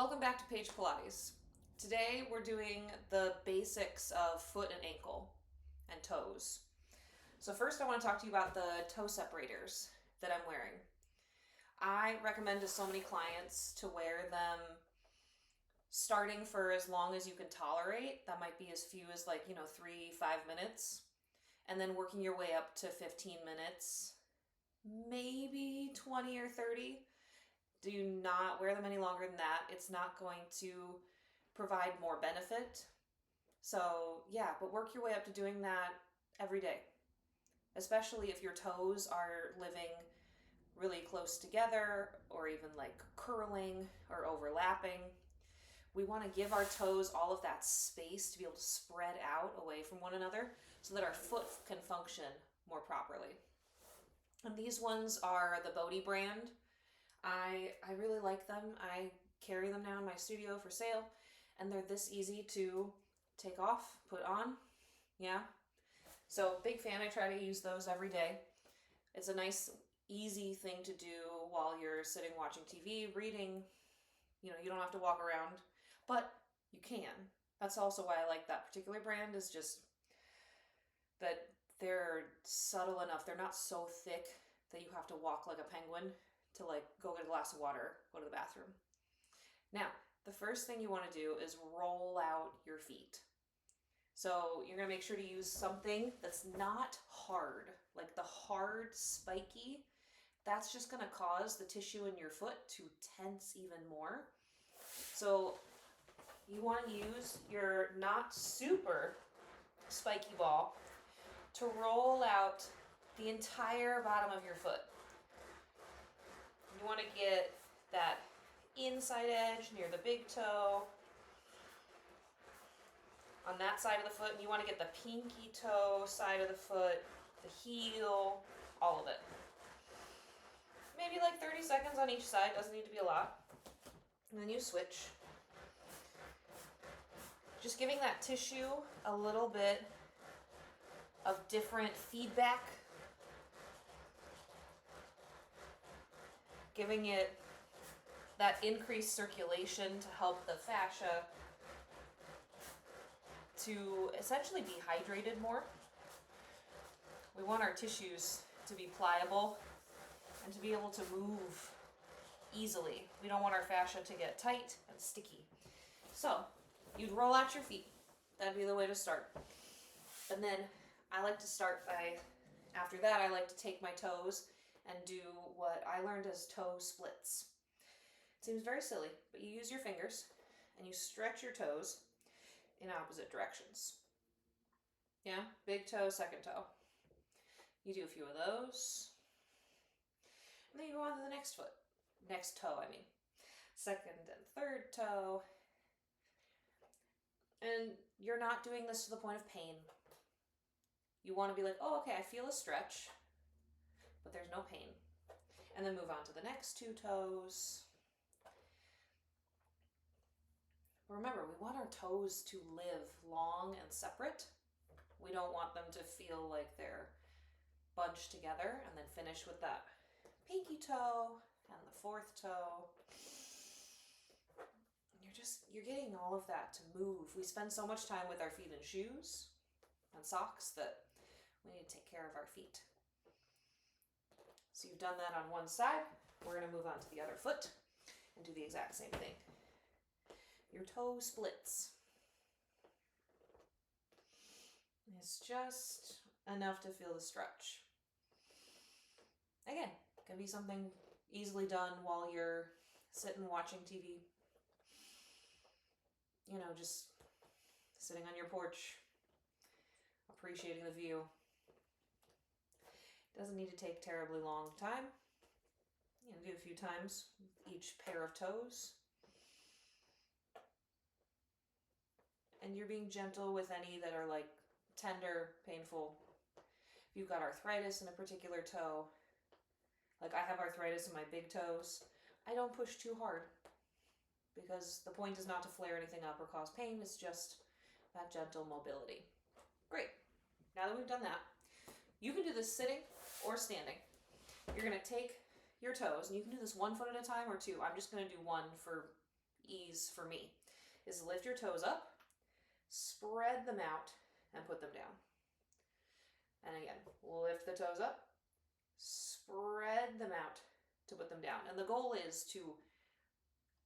Welcome back to Page Pilates. Today we're doing the basics of foot and ankle and toes. So first I want to talk to you about the toe separators that I'm wearing. I recommend to so many clients to wear them starting for as long as you can tolerate. That might be as few as 3-5 minutes, and then working your way up to 15 minutes, maybe 20 or 30. Do not wear them any longer than that. It's not going to provide more benefit. So, yeah, but work your way up to doing that every day, especially if your toes are living really close together or even like curling or overlapping. We want to give our toes all of that space to be able to spread out away from one another so that our foot can function more properly. And these ones are the Bode brand. I really like them. I carry them now in my studio for sale, and they're this easy to take off, put on. Yeah. So, big fan. I try to use those every day. It's a nice, easy thing to do while you're sitting watching TV, reading. You don't have to walk around, but you can. That's also why I like that particular brand, is just that they're subtle enough. They're not so thick that you have to walk like a penguin to go get a glass of water, go to the bathroom. Now, the first thing you want to do is roll out your feet. So you're going to make sure to use something that's not hard, like the hard, spiky. That's just going to cause the tissue in your foot to tense even more. So you want to use your not super spiky ball to roll out the entire bottom of your foot. You want to get that inside edge near the big toe on that side of the foot, and you want to get the pinky toe side of the foot, the heel, all of it. Maybe 30 seconds on each side, doesn't need to be a lot. And then you switch. Just giving that tissue a little bit of different feedback. Giving it that increased circulation to help the fascia to essentially be hydrated more. We want our tissues to be pliable and to be able to move easily. We don't want our fascia to get tight and sticky. So you'd roll out your feet. That'd be the way to start. And then I like to start by, after that, I like to take my toes and do what I learned as toe splits. It seems very silly, but you use your fingers and you stretch your toes in opposite directions. Yeah, big toe, second toe. You do a few of those. And then you go on to the next foot. Next toe, I mean. Second and third toe. And you're not doing this to the point of pain. You want to be like, oh, okay, I feel a stretch, but there's no pain. And then move on to the next two toes. Remember, we want our toes to live long and separate. We don't want them to feel like they're bunched together, and then finish with that pinky toe and the fourth toe. You're getting all of that to move. We spend so much time with our feet in shoes and socks that we need to take care of our feet. So you've done that on one side. We're going to move on to the other foot and do the exact same thing. Your toe splits. It's just enough to feel the stretch. Again, it can be something easily done while you're sitting watching TV. Just sitting on your porch, appreciating the view. Doesn't need to take terribly long time. Do a few times with each pair of toes. And you're being gentle with any that are tender, painful. If you've got arthritis in a particular toe, I have arthritis in my big toes, I don't push too hard because the point is not to flare anything up or cause pain. It's just that gentle mobility. Great. Now that we've done that, you can do this sitting or standing. You're going to take your toes, and you can do this 1 foot at a time or two. I'm just going to do one for ease for me is lift your toes up, spread them out, and put them down. And again, lift the toes up, spread them out to put them down. And the goal is to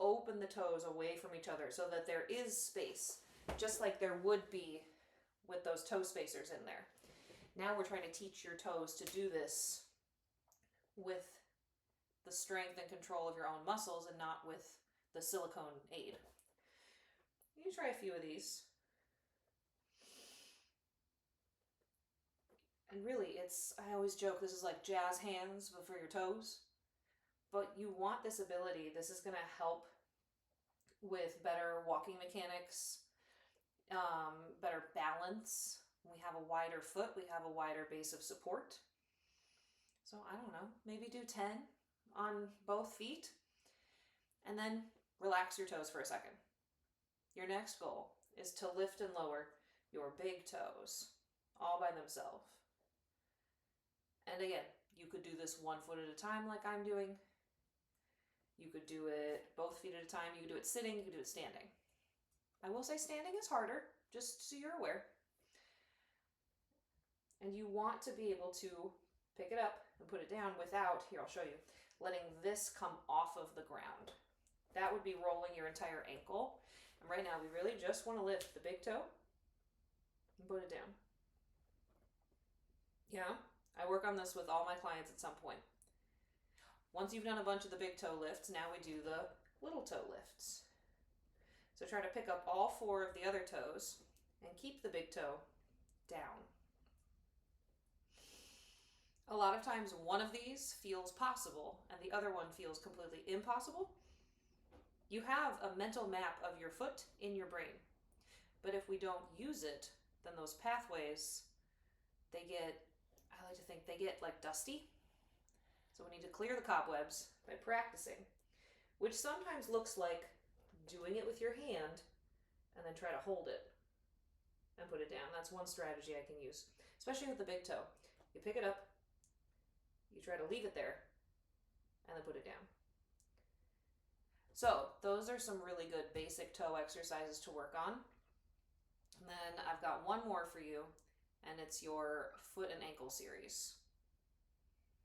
open the toes away from each other so that there is space, just like there would be with those toe spacers in there. Now we're trying to teach your toes to do this with the strength and control of your own muscles and not with the silicone aid. You try a few of these. And really, I always joke, this is like jazz hands, but for your toes. But you want this ability. This is going to help with better walking mechanics, better balance. When we have a wider foot, we have a wider base of support. So I don't know, maybe do 10 on both feet. And then relax your toes for a second. Your next goal is to lift and lower your big toes all by themselves. And again, you could do this 1 foot at a time like I'm doing. You could do it both feet at a time. You could do it sitting, you could do it standing. I will say standing is harder, just so you're aware. And you want to be able to pick it up and put it down without, here I'll show you, letting this come off of the ground. That would be rolling your entire ankle. And right now we really just want to lift the big toe and put it down. Yeah, I work on this with all my clients at some point. Once you've done a bunch of the big toe lifts, now we do the little toe lifts. So try to pick up all 4 of the other toes and keep the big toe down. A lot of times one of these feels possible and the other one feels completely impossible. You have a mental map of your foot in your brain. But if we don't use it, then those pathways, I like to think they get like dusty. So we need to clear the cobwebs by practicing, which sometimes looks like doing it with your hand and then try to hold it and put it down. That's one strategy I can use, especially with the big toe. You pick it up, you try to leave it there, and then put it down. So those are some really good basic toe exercises to work on. And then I've got one more for you, and it's your foot and ankle series.